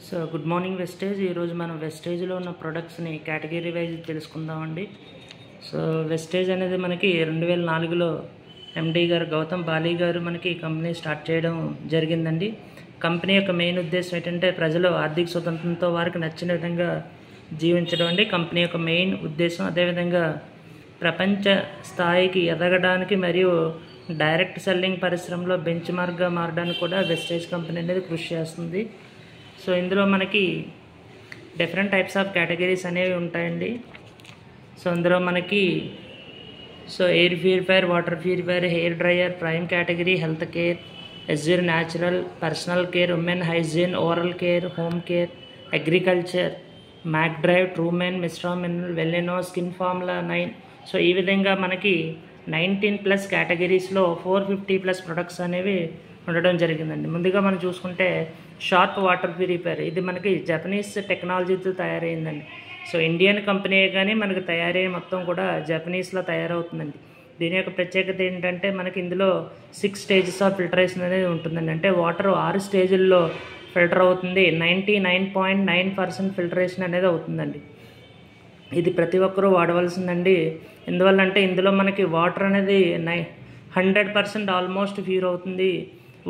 So good morning wastage. ఈరోజు మనం వెస్టేజ్లో ఉన్న ప్రొడక్ట్స్ని కేటగిరీ వైజ్ తెలుసుకుందామండి. సో వెస్టేజ్ అనేది మనకి 2004లో ఎండి గారు గౌతమ్ బాలి గారు మనకి ఈ కంపెనీ స్టార్ట్ చేయడం జరిగిందండి. కంపెనీ యొక్క మెయిన్ ఉద్దేశం ఏంటంటే ప్రజలు ఆర్థిక స్వతంత్రంతో వారికి నచ్చిన విధంగా జీవించడం అండి కంపెనీ యొక్క మెయిన్ ఉద్దేశం. అదేవిధంగా ప్రపంచ స్థాయికి ఎదగడానికి మరియు డైరెక్ట్ సెల్లింగ్ పరిశ్రమలో బెంచ్ మార్క్గా మారడానికి కూడా వెస్టేజ్ కంపెనీ అనేది కృషి చేస్తుంది. సో ఇందులో మనకి డిఫరెంట్ టైప్స్ ఆఫ్ కేటగిరీస్ అనేవి ఉంటాయండి. సో అందులో మనకి air purifier, water purifier, hair dryer, prime category, health care, Assure Natural, personal care, women hygiene, oral care, home care, agriculture, Mac Drive, Truemen, Mistra Mineral, Velleno, skin formula 9. So ఈ విధంగా మనకి 19+ కేటగిరీస్లో 450+ products అనేవి ఉండడం జరిగిందండి. ముందుగా మనం చూసుకుంటే sharp water purifier, ఇది మనకి జపనీస్ టెక్నాలజీతో తయారైందండి. సో ఇండియన్ కంపెనీయే కానీ మనకి తయారయ్యే మొత్తం కూడా జపనీస్లో తయారవుతుందండి. దీని యొక్క ప్రత్యేకత ఏంటంటే మనకి ఇందులో 6 స్టేజెస్ ఆఫ్ ఫిల్టరేషన్ అనేది ఉంటుందండి. అంటే వాటర్ 6 స్టేజుల్లో ఫిల్టర్ అవుతుంది. 99.9% ఫిల్టరేషన్ అనేది అవుతుందండి. ఇది ప్రతి ఒక్కరూ వాడవలసిందండి. ఎందువల్లంటే ఇందులో మనకి వాటర్ అనేది 100% ఆల్మోస్ట్ ప్యూర్ అవుతుంది.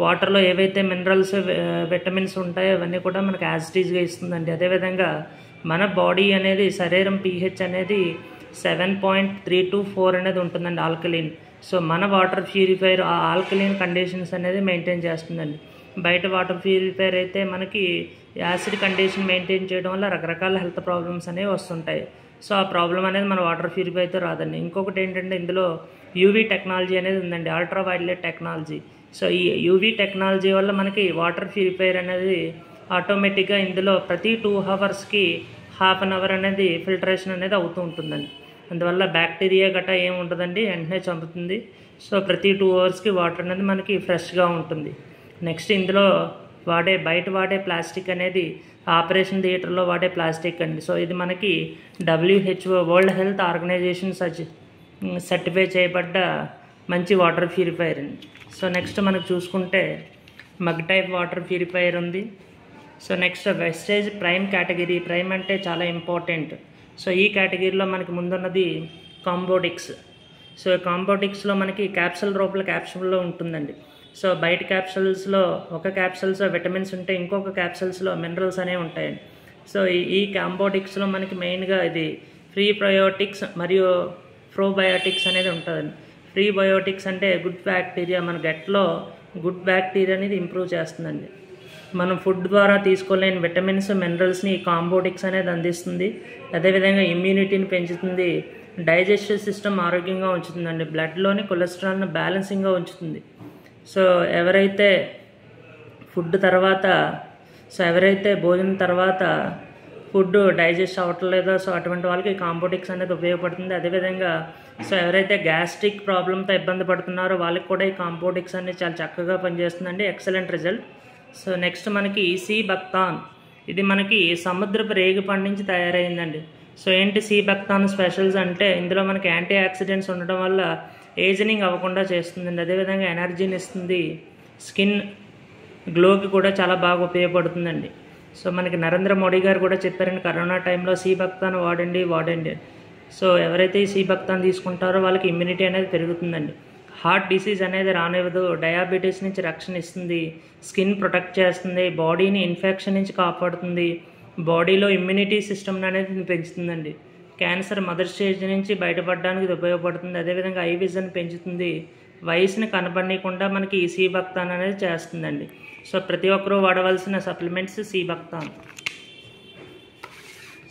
వాటర్లో ఏవైతే మినరల్స్, విటమిన్స్ ఉంటాయో అవన్నీ కూడా మనకి యాజిటీస్గా ఇస్తుందండి. అదేవిధంగా మన బాడీ అనేది శరీరం pH అనేది 7.3 to 4 అనేది ఉంటుందండి ఆల్కలీన్. సో మన వాటర్ ప్యూరిఫైయర్ ఆ ఆల్కలీన్ కండిషన్స్ అనేది మెయింటైన్ చేస్తుందండి. బయట వాటర్ ప్యూరిఫైయర్ అయితే మనకి యాసిడ్ కండిషన్ మెయింటైన్ చేయడం వల్ల రకరకాల హెల్త్ ప్రాబ్లమ్స్ అనేవి వస్తుంటాయి. సో ఆ ప్రాబ్లం అనేది మన వాటర్ ప్యూరిఫైర్తో రాదండి. ఇంకొకటి ఏంటంటే ఇందులో యూవీ టెక్నాలజీ అనేది ఉందండి, అల్ట్రా వైలెట్ టెక్నాలజీ. సో ఈ యూవీ టెక్నాలజీ వల్ల మనకి వాటర్ ప్యూరిఫైయర్ అనేది ఆటోమేటిక్గా ఇందులో ప్రతి 2 అవర్స్కి 1/2 అవర్ అనేది ఫిల్టరేషన్ అనేది అవుతూ ఉంటుందండి. అందువల్ల బ్యాక్టీరియా గట్రా ఏమి ఉంటుందండి, వెంటనే చంపుతుంది. సో ప్రతి 2 అవర్స్కి వాటర్ అనేది మనకి ఫ్రెష్గా ఉంటుంది. నెక్స్ట్ ఇందులో బయట వాడే ప్లాస్టిక్ అనేది ఆపరేషన్ థియేటర్లో వాడే ప్లాస్టిక్ అండి. సో ఇది మనకి WHO world health organisation certify చేయబడ్డ మంచి వాటర్ ప్యూరిఫైయర్ అండి. సో నెక్స్ట్ మనకు చూసుకుంటే మగ్ టైప్ వాటర్ ప్యూరిఫైయర్ ఉంది. So next wastage prime category. Prime అంటే చాలా ఇంపార్టెంట్. సో ఈ కేటగిరీలో మనకి ముందున్నది కాంబోటిక్స్. సో కాంబోటిక్స్లో మనకి క్యాప్సూల్ రూపంలో క్యాప్సూల్లో ఉంటుందండి. సో బయట క్యాప్సూల్స్లో ఒక క్యాప్సూల్స్లో విటమిన్స్ ఉంటాయి, ఇంకొక క్యాప్సూల్స్లో మినరల్స్ అనేవి ఉంటాయండి. సో ఈ కాంబోటిక్స్లో మనకి మెయిన్గా ఇది ప్రీబయోటిక్స్ మరియు ప్రోబయోటిక్స్ అనేది ఉంటుందండి. ప్రీబయోటిక్స్ అంటే గుడ్ బ్యాక్టీరియా, మన గట్లో గుడ్ బ్యాక్టీరియా అనేది ఇంప్రూవ్ చేస్తుందండి. మనం ఫుడ్ ద్వారా తీసుకోలేని విటమిన్స్, మినరల్స్ని ఈ కాంబోటిక్స్ అనేది అందిస్తుంది. అదేవిధంగా ఇమ్యూనిటీని పెంచుతుంది, డైజెస్టివ్ సిస్టమ్ ఆరోగ్యంగా ఉంచుతుందండి, బ్లడ్లోని కొలెస్ట్రాల్ని బ్యాలెన్సింగ్గా ఉంచుతుంది. సో ఎవరైతే భోజనం తర్వాత ఫుడ్ డైజెస్ట్ అవ్వట్లేదో సో అటువంటి వాళ్ళకి కాంబోటిక్స్ అనేది ఉపయోగపడుతుంది. అదేవిధంగా సో ఎవరైతే గ్యాస్ట్రిక్ ప్రాబ్లంతో ఇబ్బంది పడుతున్నారో వాళ్ళకి కూడా ఈ కాంబోటిక్స్ అనేది చాలా చక్కగా పనిచేస్తుందండి. Excellent result. సో నెక్స్ట్ మనకి సీ బక్తాన్, ఇది మనకి సముద్రపు రేగిపండు నుంచి తయారైందండి. సో ఏంటి సీ బక్తాన్ స్పెషల్స్ అంటే ఇందులో మనకి యాంటీ ఆక్సిడెంట్స్ ఉండడం వల్ల ఏజింగ్ అవ్వకుండా చేస్తుందండి. అదేవిధంగా ఎనర్జీని ఇస్తుంది, స్కిన్ గ్లోకి కూడా చాలా బాగా ఉపయోగపడుతుందండి. సో మనకి నరేంద్ర మోడీ గారు కూడా చెప్పారండి, కరోనా టైంలో సీ బక్తాన్ వాడండి. సో ఎవరైతే ఈ సీ బక్తాన్ తీసుకుంటారో వాళ్ళకి ఇమ్యూనిటీ అనేది పెరుగుతుందండి. హార్ట్ డిసీజ్ అనేది రానివ్వదు, డయాబెటీస్ నుంచి రక్షణ ఇస్తుంది, స్కిన్ ప్రొటెక్ట్ చేస్తుంది, బాడీని ఇన్ఫెక్షన్ నుంచి కాపాడుతుంది, బాడీలో ఇమ్యూనిటీ సిస్టమ్ అనేది పెంచుతుందండి. క్యాన్సర్ మదర్ స్టేజ్ నుంచి బయటపడడానికి ఇది ఉపయోగపడుతుంది. అదేవిధంగా ఐ విజన్ పెంచుతుంది, వయసుని కనబడనీయకుండా మనకి ఈ సీ బక్తాన్ అనేది చేస్తుందండి. సో ప్రతి ఒక్కరూ వాడవలసిన సప్లిమెంట్స్ సీ బక్తాన్.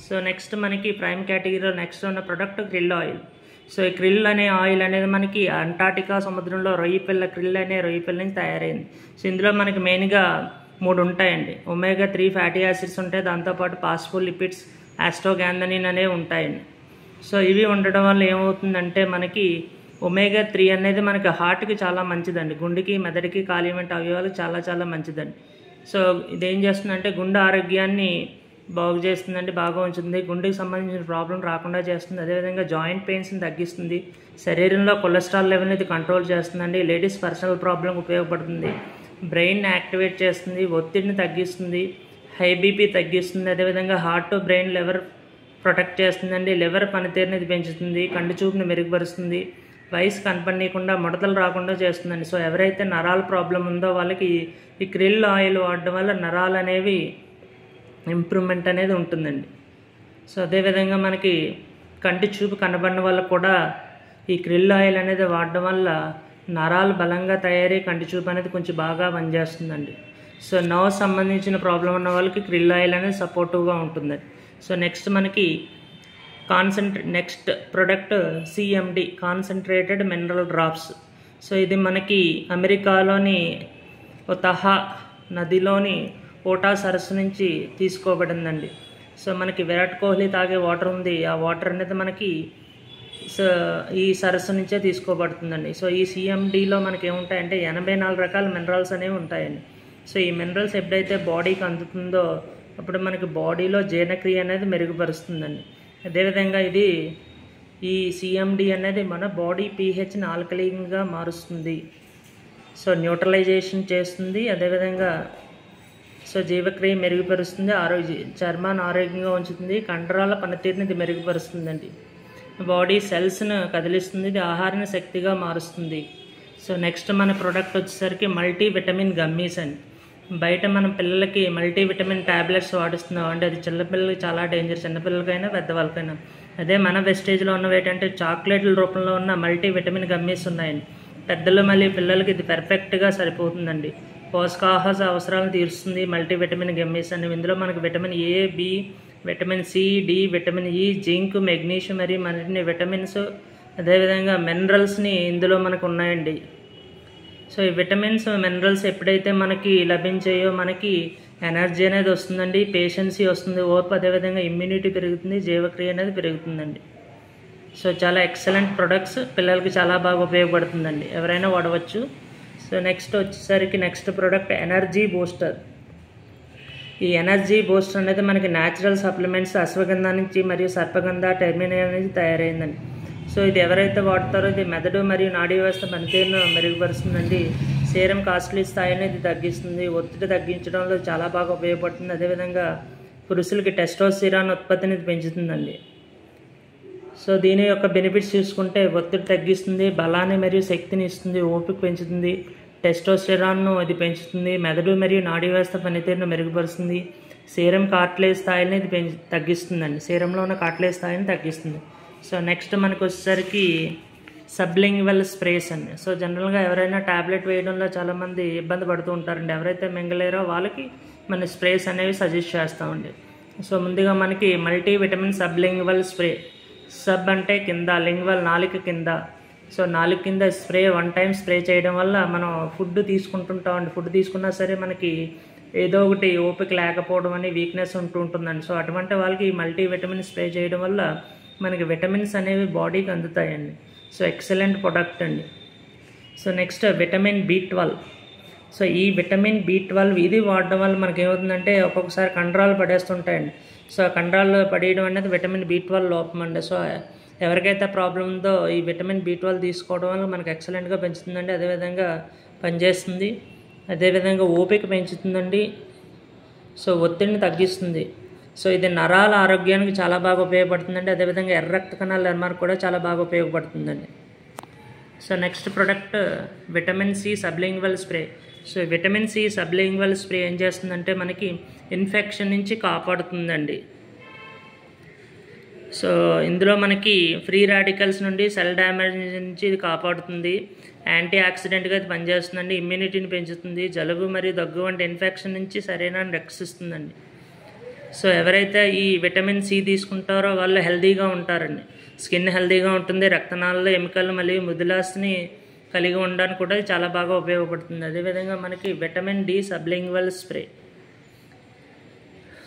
సో నెక్స్ట్ మనకి ప్రైమ్ కేటగిరీలో నెక్స్ట్ ఉన్న ప్రొడక్ట్ క్రిల్ ఆయిల్. సో ఈ క్రిల్ అనే ఆయిల్ అనేది మనకి అంటార్టికా సముద్రంలో క్రిల్ అనే రొయ్యపిల్ల నుంచి తయారైంది. సో ఇందులో మనకి మెయిన్గా 3 ఉంటాయండి. ఒమేగా-3 ఫ్యాటీ యాసిడ్స్ ఉంటాయి, దాంతోపాటు పాస్ఫోలిపిడ్స్, ఆస్ట్రోగ్యాంథనిన్ అనేవి ఉంటాయండి. సో ఇవి ఉండడం వల్ల ఏమవుతుందంటే మనకి ఒమేగా-3 అనేది మనకి హార్ట్కి చాలా మంచిదండి, గుండెకి, మెదడుకి, కాలిమెంట్ అవయవాలకు చాలా చాలా మంచిదండి. సో ఇదేం చేస్తుందంటే గుండె ఆరోగ్యాన్ని బాగు చేస్తుందండి, బాగా ఉంచుతుంది, గుండెకి సంబంధించిన ప్రాబ్లం రాకుండా చేస్తుంది. అదేవిధంగా జాయింట్ పెయిన్స్ని తగ్గిస్తుంది, శరీరంలో కొలెస్ట్రాల్ లెవెల్ని ఇది కంట్రోల్ చేస్తుందండి, లేడీస్ పర్సనల్ ప్రాబ్లంకి ఉపయోగపడుతుంది, బ్రెయిన్ యాక్టివేట్ చేస్తుంది, ఒత్తిడిని తగ్గిస్తుంది, హై బీపీ తగ్గిస్తుంది, అదేవిధంగా హార్ట్, బ్రెయిన్, లివర్ ప్రొటెక్ట్ చేస్తుందండి. లివర్ పనితీరుని ఇది పెంచుతుంది, కంటి చూపుని మెరుగుపరుస్తుంది, వయసు కనపడనీయకుండా ముడతలు రాకుండా చేస్తుందండి. సో ఎవరైతే నరాల ప్రాబ్లం ఉందో వాళ్ళకి ఈ క్రిల్ ఆయిల్ వాడడం వల్ల నరాలు అనేవి ఇంప్రూవ్మెంట్ అనేది ఉంటుందండి. సో అదేవిధంగా మనకి కంటి చూపు కనబడిన వాళ్ళకు కూడా ఈ క్రిల్ ఆయిల్ అనేది వాడడం వల్ల నరాలు బలంగా తయారై కంటి చూపు అనేది కొంచెం బాగా పనిచేస్తుందండి. సో నర్వ్ సంబంధించిన ప్రాబ్లం ఉన్న వాళ్ళకి క్రిల్ ఆయిల్ అనేది సపోర్టివ్గా ఉంటుందండి. సో నెక్స్ట్ మనకి next product CMD concentrated mineral drops. So ఇది మనకి అమెరికాలోని ఒతహా నదిలోని ఓటా సరస్సు నుంచి తీసుకోబడిందండి. సో మనకి విరాట్ కోహ్లీ తాగే వాటర్ ఉంది, ఆ వాటర్ అనేది మనకి ఈ సరస్సు నుంచే తీసుకోబడుతుందండి. సో ఈ CMDలో మనకి ఏముంటాయంటే 84 రకాల మినరల్స్ అనేవి ఉంటాయండి. సో ఈ మినరల్స్ ఎప్పుడైతే బాడీకి అందుతుందో అప్పుడు మనకి బాడీలో జీర్ణక్రియ అనేది మెరుగుపరుస్తుందండి. అదేవిధంగా ఈ CMD అనేది మన బాడీ pHని ఆల్కలీన్గా మారుస్తుంది, సో న్యూట్రలైజేషన్ చేస్తుంది. అదేవిధంగా సో జీవక్రియ మెరుగుపరుస్తుంది, చర్మాన్ని ఆరోగ్యంగా ఉంచుతుంది, కండరాల పనితీరుని ఇది మెరుగుపరుస్తుందండి. బాడీ సెల్స్ను కదిలిస్తుంది, ఇది ఆహారాన్ని శక్తిగా మారుస్తుంది. సో నెక్స్ట్ మన ప్రోడక్ట్ వచ్చేసరికి మల్టీ విటమిన్ గమ్మీస్ అండి. బయట మనం పిల్లలకి మల్టీ విటమిన్ ట్యాబ్లెట్స్ వాడిస్తున్నాం అంటే అది చిన్నపిల్లలకి చాలా డేంజర్, చిన్నపిల్లలకైనా పెద్దవాళ్ళకైనా. అదే మన వెస్టేజ్లో ఉన్నవి ఏంటంటే చాక్లెట్ల రూపంలో ఉన్న మల్టీ విటమిన్ గమ్మీస్ ఉన్నాయండి. పెద్దలు మళ్ళీ పిల్లలకి ఇది పర్ఫెక్ట్గా సరిపోతుందండి. పోషకాహార అవసరాలను తీరుస్తుంది మల్టీ విటమిన్ గమ్మీస్ అనేవి. ఇందులో మనకు vitamin A, B, vitamin C, D, vitamin E, zinc, magnesium మరియు మరిన్ని విటమిన్స్ అదేవిధంగా మినరల్స్ని ఇందులో మనకు ఉన్నాయండి. సో ఈ విటమిన్స్, మినరల్స్ ఎప్పుడైతే మనకి లభించాయో మనకి ఎనర్జీ అనేది వస్తుందండి, పేషెన్సీ వస్తుంది, ఓర్పు, అదేవిధంగా ఇమ్యూనిటీ పెరుగుతుంది, జీవక్రియ అనేది పెరుగుతుందండి. సో చాలా ఎక్సలెంట్ ప్రొడక్ట్స్, పిల్లలకి చాలా బాగా ఉపయోగపడుతుందండి, ఎవరైనా వాడవచ్చు. సో నెక్స్ట్ వచ్చేసరికి నెక్స్ట్ ప్రోడక్ట్ ఎనర్జీ బూస్టర్. ఈ ఎనర్జీ బూస్టర్ అనేది మనకి న్యాచురల్ సప్లిమెంట్స్ అశ్వగంధ నుంచి మరియు సర్పగంధ, టెర్మినియా అనేది తయారైందండి. సో ఇది ఎవరైతే వాడతారో ఇది మెదడు మరియు నాడీ వ్యవస్థ పనితీరును మెరుగుపరుస్తుందండి. సీరం కాస్ట్లీ స్థాయిని ఇది తగ్గిస్తుంది, ఒత్తిడి తగ్గించడంలో చాలా బాగా ఉపయోగపడుతుంది. అదేవిధంగా పురుషులకి టెస్టోస్టిరాన్ ఉత్పత్తిని ఇది పెంచుతుందండి. సో దీని యొక్క బెనిఫిట్స్ చూసుకుంటే ఒత్తిడి తగ్గిస్తుంది, బలాన్ని మరియు శక్తిని ఇస్తుంది, ఓపిక పెంచుతుంది, టెస్టోస్టెరాన్ను ఇది పెంచుతుంది, మెదడు మరియు నాడీ వ్యవస్థ పనితీరును మెరుగుపరుస్తుంది, సీరం కార్టిలేజ్ స్థాయిని ఇది తగ్గిస్తుందండి, సీరంలో ఉన్న కార్టిలేజ్ స్థాయిని తగ్గిస్తుంది. సో నెక్స్ట్ మనకు వచ్చేసరికి సబ్లింగ్వల్ స్ప్రేస్ అండి. సో జనరల్గా ఎవరైనా ట్యాబ్లెట్ వేయడంలో చాలామంది ఇబ్బంది పడుతూ ఉంటారండి. ఎవరైతే మింగలేరో వాళ్ళకి మన స్ప్రేస్ అనేవి సజెస్ట్ చేస్తామండి. సో ముందుగా మనకి multi vitamin sublingual spray. Sub అంటే కింద, లింగ్వల్ నాలుక కింద. సో నాలుగు కింద స్ప్రే 1 టైం స్ప్రే చేయడం వల్ల మనం ఫుడ్ తీసుకుంటుంటామండి. ఫుడ్ తీసుకున్నా సరే మనకి ఏదో ఒకటి ఓపిక లేకపోవడం అని వీక్నెస్ ఉంటుందండి. సో అటువంటి వాళ్ళకి ఈ మల్టీ విటమిన్ స్ప్రే చేయడం వల్ల మనకి విటమిన్స్ అనేవి బాడీకి అందుతాయండి. సో ఎక్సలెంట్ ప్రొడక్ట్ అండి. So next vitamin B12. So ఈ విటమిన్ B12 ఇది వాడడం వల్ల మనకి ఏమవుతుందంటే ఒక్కొక్కసారి కండరాలు పడేస్తుంటాయండి. సో ఆ కండరాలు పడేయడం అనేది విటమిన్ B12 లోపం అండి. సో ఎవరికైతే ప్రాబ్లం ఉందో ఈ విటమిన్ B12 తీసుకోవడం వల్ల మనకి ఎక్సలెంట్గా పెంచుతుందండి, అదేవిధంగా పనిచేస్తుంది, అదేవిధంగా ఓపిక పెంచుతుందండి. సో ఒత్తిడిని తగ్గిస్తుంది. సో ఇది నరాల ఆరోగ్యానికి చాలా బాగా ఉపయోగపడుతుందండి, అదేవిధంగా ఎర్ర రక్త కణాల నిర్మాణం కూడా చాలా బాగా ఉపయోగపడుతుందండి. So next product vitamin C sublingual spray. So vitamin C sublingual spray ఏం చేస్తుందంటే మనకి ఇన్ఫెక్షన్ నుంచి కాపాడుతుందండి. సో ఇందులో మనకి ఫ్రీ రాడికల్స్ నుండి, సెల్ డ్యామేజ్ నుంచి ఇది కాపాడుతుంది, యాంటీ ఆక్సిడెంట్గా ఇది పనిచేస్తుందండి, ఇమ్యూనిటీని పెంచుతుంది, జలుబు మరియు దగ్గు వంటి ఇన్ఫెక్షన్ నుంచి శరీరాన్ని రక్షిస్తుందండి. సో ఎవరైతే ఈ విటమిన్ C తీసుకుంటారో వాళ్ళు హెల్తీగా ఉంటారండి, స్కిన్ హెల్తీగా ఉంటుంది, రక్తనాళాలు, ఎముకలు మరియు మృదులాస్థిని కలిగి ఉండడానికి కూడా చాలా బాగా ఉపయోగపడుతుంది. అదేవిధంగా మనకి vitamin D sublingual spray.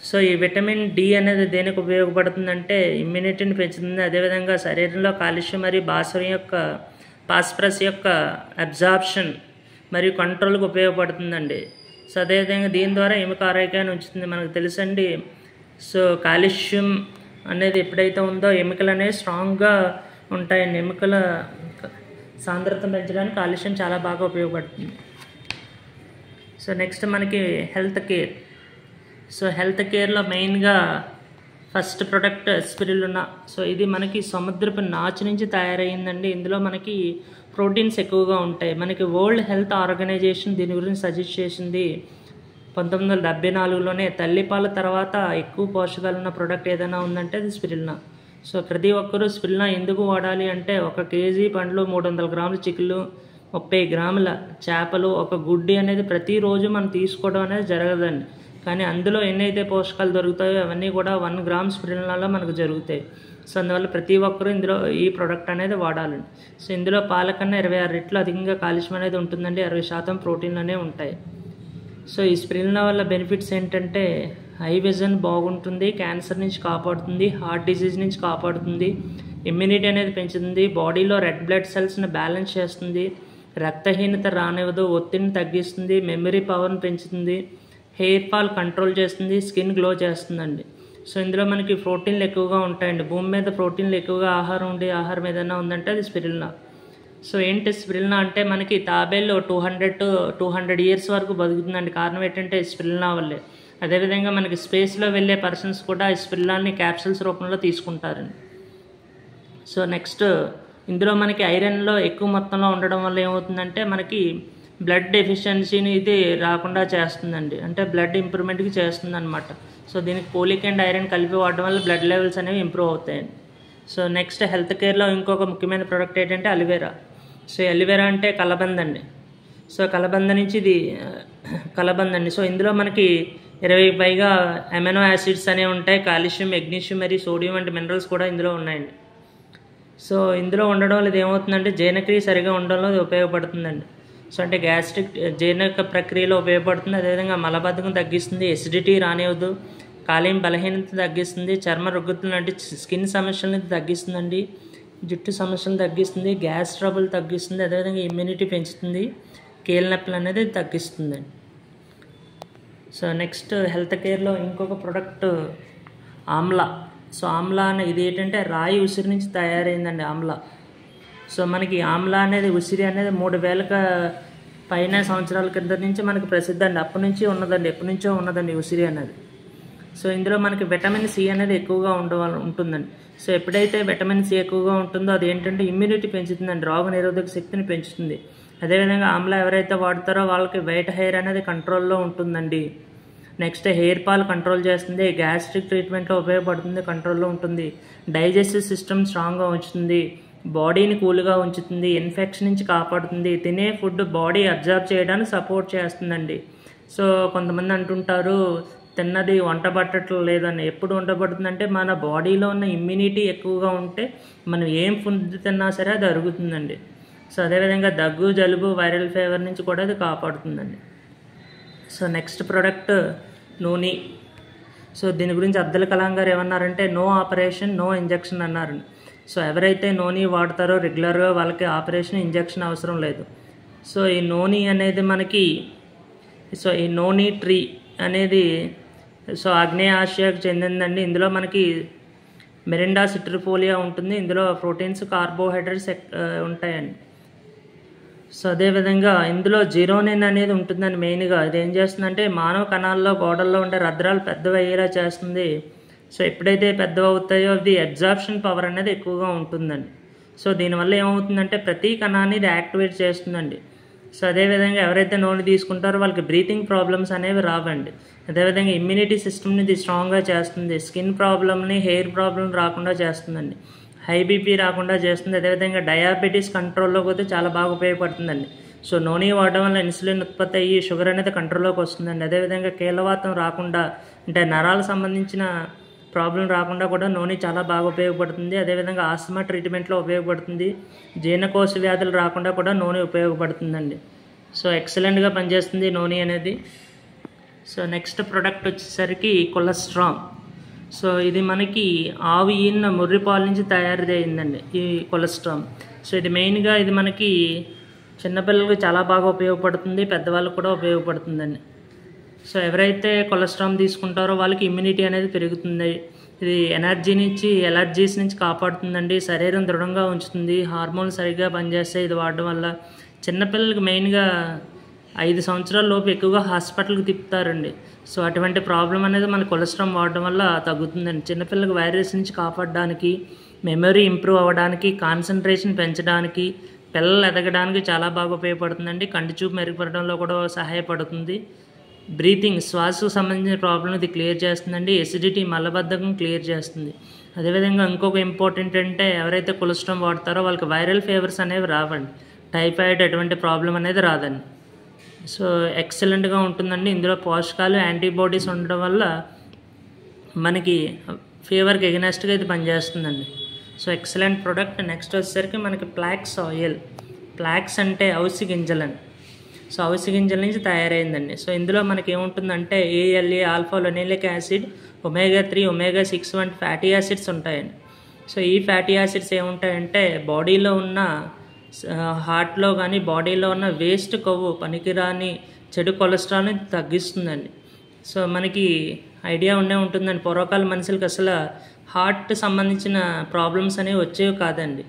So ఈ విటమిన్ D అనేది దేనికి ఉపయోగపడుతుందంటే ఇమ్యూనిటీని పెంచుతుంది, అదేవిధంగా శరీరంలో కాల్షియం మరియు ఫాస్ఫరస్ యొక్క అబ్జార్ప్షన్ మరియు కంట్రోల్కి ఉపయోగపడుతుందండి. సో అదేవిధంగా దీని ద్వారా ఎముక ఆరోగ్యాన్ని ఉంచుతుంది. మనకు తెలుసండి, సో కాల్షియం అనేది ఎప్పుడైతే ఉందో ఎముకలు అనేవి స్ట్రాంగ్గా ఉంటాయండి. ఎముకల సాంద్రత పెంచడానికి కాల్షియం చాలా బాగా ఉపయోగపడుతుంది. సో నెక్స్ట్ మనకి హెల్త్ కేర్. సో హెల్త్ కేర్లో మెయిన్గా ఫస్ట్ ప్రొడక్ట్ స్పిరులినా. సో ఇది మనకి సముద్రపు నాచు నుంచి తయారయ్యిందండి. ఇందులో మనకి ప్రోటీన్స్ ఎక్కువగా ఉంటాయి. మనకి వరల్డ్ హెల్త్ ఆర్గనైజేషన్ దీని గురించి సజెస్ట్ చేసింది 1974లోనే. తల్లిపాల తర్వాత ఎక్కువ పోషకాలు ఉన్న ప్రోడక్ట్ ఏదైనా ఉందంటే అది స్పిరులినా. సో ప్రతి ఒక్కరూ స్పిరులినా ఎందుకు వాడాలి అంటే 1 కేజీ పండ్లు, 300 గ్రాముల చిక్కులు, 30 గ్రాముల చేపలు, 1 గుడ్డి అనేది ప్రతిరోజు మనం తీసుకోవడం అనేది జరగదండి. కానీ అందులో ఎన్నైతే పోషకాలు దొరుకుతాయో అవన్నీ కూడా 1 గ్రామ్ స్పిరులినాలో మనకు జరుగుతాయి. సో అందువల్ల ప్రతి ఒక్కరూ ఇందులో ఈ ప్రోడక్ట్ అనేది వాడాలండి. సో ఇందులో పాల కన్నా 26 రెట్లు అధికంగా కాల్షియం అనేది ఉంటుందండి. 60% ప్రోటీన్లు అనేవి ఉంటాయి. సో ఈ స్పిరులినా వల్ల బెనిఫిట్స్ ఏంటంటే ఐ విజన్ బాగుంటుంది, క్యాన్సర్ నుంచి కాపాడుతుంది, హార్ట్ డిసీజ్ నుంచి కాపాడుతుంది, ఇమ్యూనిటీ అనేది పెంచుతుంది, బాడీలో రెడ్ బ్లడ్ సెల్స్ని బ్యాలెన్స్ చేస్తుంది, రక్తహీనత రానివ్వదు, ఒత్తిడిని తగ్గిస్తుంది, మెమరీ పవర్ని పెంచుతుంది, హెయిర్ ఫాల్ కంట్రోల్ చేస్తుంది, స్కిన్ గ్లో చేస్తుందండి. సో ఇందులో మనకి ప్రోటీన్లు ఎక్కువగా ఉంటాయండి. భూమి మీద ప్రోటీన్లు ఎక్కువగా ఆహారం ఏదైనా ఉందంటే అది స్పిరులినా. సో ఏంటి స్పిరులినా అంటే మనకి తాబేలు 200 ఇయర్స్ వరకు బతుకుతుందండి. కారణం ఏంటంటే స్పిరులినా వల్లే. అదేవిధంగా మనకి స్పేస్లో వెళ్ళే పర్సన్స్ కూడా ఈ స్పిరులినాని క్యాప్సూల్స్ రూపంలో తీసుకుంటారండి. సో నెక్స్ట్ ఇందులో మనకి ఐరన్లో ఎక్కువ మొత్తంలో ఉండడం వల్ల ఏమవుతుందంటే మనకి బ్లడ్ డెఫిషియన్సీని ఇది రాకుండా చేస్తుందండి. అంటే బ్లడ్ ఇంప్రూవ్మెంట్కి చేస్తుంది అనమాట. సో దీనికి పోలిక్ అండ్ ఐరన్ కలిపి వాడడం వల్ల బ్లడ్ లెవెల్స్ అనేవి ఇంప్రూవ్ అవుతాయండి. సో నెక్స్ట్ హెల్త్ కేర్లో ఇంకొక ముఖ్యమైన ప్రోడక్ట్ ఏంటంటే అలోవెరా. సో అలోవెరా అంటే కలబంద అండి. సో కలబంద నుంచి ఇది కలబంద అండి. సో ఇందులో మనకి 20 పైగా అమైనో యాసిడ్స్ అనేవి ఉంటాయి. కాల్షియం, మెగ్నీషియం మరియు సోడియం వంటి మినరల్స్ కూడా ఇందులో ఉన్నాయండి. సో ఇందులో ఉండడం వల్ల ఇది ఏమవుతుందంటే జీర్ణక్రియ సరిగా ఉండడంలో ఇది ఉపయోగపడుతుందండి. సో అంటే గ్యాస్ట్రిక్ జీర్ణక ప్రక్రియలో ఉపయోగపడుతుంది. అదేవిధంగా మలబద్ధకం తగ్గిస్తుంది, ఎసిడిటీ రానివ్వదు, కాలేయం బలహీనత తగ్గిస్తుంది, చర్మ రుగ్మతలు అంటే స్కిన్ సమస్యలను తగ్గిస్తుందండి, జుట్టు సమస్యలను తగ్గిస్తుంది, గ్యాస్ ట్రబుల్ తగ్గిస్తుంది, అదేవిధంగా ఇమ్యూనిటీ పెంచుతుంది, కీళ్ళ నొప్పులు అనేది తగ్గిస్తుందండి. సో నెక్స్ట్ హెల్త్ కేర్లో ఇంకొక ప్రోడక్ట్ ఆమ్లా. సో ఆమ్లా అనే ఇది ఏంటంటే రాయి ఉసిరి నుంచి తయారైందండి ఆమ్లా. సో మనకి ఆమ్లా అనేది ఉసిరి అనేది 3000 పైన సంవత్సరాల కింద నుంచి మనకి ప్రసిద్ధి అండి. అప్పటి నుంచి ఉన్నదండి, ఎప్పటి నుంచో ఉన్నదండి ఉసిరి అనేది. సో ఇందులో మనకి విటమిన్ సి అనేది ఎక్కువగా ఉంటుందండి. సో ఎప్పుడైతే విటమిన్ సి ఎక్కువగా ఉంటుందో అది ఏంటంటే ఇమ్యూనిటీ పెంచుతుందండి, రోగ నిరోధక శక్తిని పెంచుతుంది. అదేవిధంగా ఆమ్లా ఎవరైతే వాడతారో వాళ్ళకి వైట్ హెయిర్ అనేది కంట్రోల్లో ఉంటుందండి. నెక్స్ట్ హెయిర్ ఫాల్ కంట్రోల్ చేస్తుంది, గ్యాస్ట్రిక్ ట్రీట్మెంట్లో ఉపయోగపడుతుంది, కంట్రోల్లో ఉంటుంది, డైజెస్టివ్ సిస్టమ్ స్ట్రాంగ్గా ఉంచుతుంది, బాడీని కూల్గా ఉంచుతుంది, ఇన్ఫెక్షన్ నుంచి కాపాడుతుంది, తినే ఫుడ్ బాడీ అబ్జర్వ్ చేయడానికి సపోర్ట్ చేస్తుందండి. సో కొంతమంది అంటుంటారు తిన్నది వంట పట్టట్లు లేదని. ఎప్పుడు వంట పడుతుందంటే మన బాడీలో ఉన్న ఇమ్యూనిటీ ఎక్కువగా ఉంటే మనం ఏం ఫుడ్ తిన్నా సరే అది అరుగుతుందండి. సో అదేవిధంగా దగ్గు, జలుబు, వైరల్ ఫీవర్ నుంచి కూడా అది కాపాడుతుందండి. సో నెక్స్ట్ ప్రోడక్ట్ నూనె. సో దీని గురించి అబ్దుల్ కలాం గారు ఏమన్నారంటే నో ఆపరేషన్, నో ఇంజెక్షన్ అన్నారండి. సో ఎవరైతే నూనె వాడతారో రెగ్యులర్గా వాళ్ళకి ఆపరేషన్, ఇంజెక్షన్ అవసరం లేదు. సో ఈ నూనె అనేది మనకి ఈ నూనె ట్రీ అనేది ఆగ్నేయ ఆసియాకు చెందిందండి. ఇందులో మనకి మెరిండా సిట్రిఫోలియా ఉంటుంది. ఇందులో ప్రోటీన్స్, కార్బోహైడ్రేట్స్ ఉంటాయండి. సో అదేవిధంగా ఇందులో జిరోనిన్ అనేది ఉంటుందండి. మెయిన్గా ఇది ఏం చేస్తుందంటే మానవ కణాల్లో, గోడల్లో ఉండే రంధ్రాలు పెద్దవి అయ్యేలా చేస్తుంది. సో ఎప్పుడైతే పెద్దవి అవుతాయో అది అబ్జార్ప్షన్ పవర్ అనేది ఎక్కువగా ఉంటుందండి. సో దీనివల్ల ఏమవుతుందంటే ప్రతి కణాన్ని ఇది యాక్టివేట్ చేస్తుందండి. సో అదేవిధంగా ఎవరైతే నూనె తీసుకుంటారో వాళ్ళకి బ్రీతింగ్ ప్రాబ్లమ్స్ అనేవి రావండి. అదేవిధంగా ఇమ్యూనిటీ సిస్టమ్ని ఇది స్ట్రాంగ్గా చేస్తుంది, స్కిన్ ప్రాబ్లమ్ని, హెయిర్ ప్రాబ్లమ్ రాకుండా చేస్తుందండి, హై బీపీ రాకుండా చేస్తుంది. అదేవిధంగా డయాబెటీస్ కంట్రోల్లోకి పోతే చాలా బాగా ఉపయోగపడుతుందండి. సో నూనె వాడడం వల్ల ఇన్సులిన్ ఉత్పత్తి అయ్యి షుగర్ అనేది కంట్రోల్లోకి వస్తుందండి. అదేవిధంగా కీళ్ళవాతం రాకుండా అంటే నరాలకు సంబంధించిన ప్రాబ్లం రాకుండా కూడా నూనె చాలా బాగా ఉపయోగపడుతుంది. అదేవిధంగా ఆస్తమా ట్రీట్మెంట్లో ఉపయోగపడుతుంది, జీర్ణకోశ వ్యాధులు రాకుండా కూడా నూనె ఉపయోగపడుతుందండి. సో ఎక్సలెంట్గా పనిచేస్తుంది నూనె అనేది. సో నెక్స్ట్ ప్రోడక్ట్ వచ్చేసరికి కొలెస్ట్రాల్. సో ఇది మనకి ఆవు ఈన్న ముర్రిపాల నుంచి తయారైందండి ఈ కొలెస్ట్రాల్. సో ఇది మెయిన్గా ఇది మనకి చిన్నపిల్లలకు చాలా బాగా ఉపయోగపడుతుంది, పెద్దవాళ్ళకు కూడా ఉపయోగపడుతుందండి. సో ఎవరైతే కొలెస్ట్రాల్ తీసుకుంటారో వాళ్ళకి ఇమ్యూనిటీ అనేది పెరుగుతుంది. ఇది ఎలర్జీస్ నుంచి కాపాడుతుందండి, శరీరం దృఢంగా ఉంచుతుంది, హార్మోన్లు సరిగ్గా పనిచేస్తాయి ఇది వాడడం వల్ల. చిన్నపిల్లలకి మెయిన్గా 5 సంవత్సరాల లోపు ఎక్కువగా హాస్పిటల్కి తిప్పుతారండి. సో అటువంటి ప్రాబ్లం అనేది మన కొలెస్ట్రాల్ వాడడం వల్ల తగ్గుతుందండి. చిన్నపిల్లలకు వైరస్ నుంచి కాపాడడానికి, మెమరీ ఇంప్రూవ్ అవ్వడానికి, కాన్సన్ట్రేషన్ పెంచడానికి, పిల్లలు ఎదగడానికి చాలా బాగా ఉపయోగపడుతుందండి. కంటి చూపు మెరుగుపడడంలో కూడా సహాయపడుతుంది. బ్రీతింగ్, శ్వాసకు సంబంధించిన ప్రాబ్లం ఇది క్లియర్ చేస్తుందండి. ఎసిడిటీ, మలబద్ధకం క్లియర్ చేస్తుంది. అదేవిధంగా ఇంకొక ఇంపార్టెంట్ అంటే ఎవరైతే కొలెస్ట్రాల్ వాడతారో వాళ్ళకి వైరల్ ఫీవర్స్ అనేవి రావండి. టైఫాయిడ్ అటువంటి ప్రాబ్లం అనేది రాదండి. సో ఎక్సలెంట్గా ఉంటుందండి. ఇందులో పోషకాలు, యాంటీబాడీస్ ఉండడం వల్ల మనకి ఫీవర్కి ఎగనెస్ట్గా ఇది పనిచేస్తుందండి. So excellent product. నెక్స్ట్ వచ్చేసరికి మనకి ఫ్లాక్స్ ఆయిల్. ఫ్లాక్స్ అంటే అవిసె గింజలండి. సో అవిసె గింజల నుంచి తయారైందండి. సో ఇందులో మనకి ఏముంటుందంటే ALA, alpha linoleic acid, omega-3, omega-6 వంటి ఫ్యాటీ యాసిడ్స్ ఉంటాయండి. సో ఈ ఫ్యాటీ యాసిడ్స్ ఏముంటాయంటే బాడీలో ఉన్న హార్ట్లో కానీ బాడీలో ఉన్న వేస్ట్ కొవ్వు, పనికిరాని చెడు కొలెస్ట్రాల్ని తగ్గిస్తుందండి. సో మనకి ఐడియా ఉంటుందండి, పూర్వకాల మనుషులకి అసలు హార్ట్ సంబంధించిన ప్రాబ్లమ్స్ అనేవి వచ్చేవి కాదండి.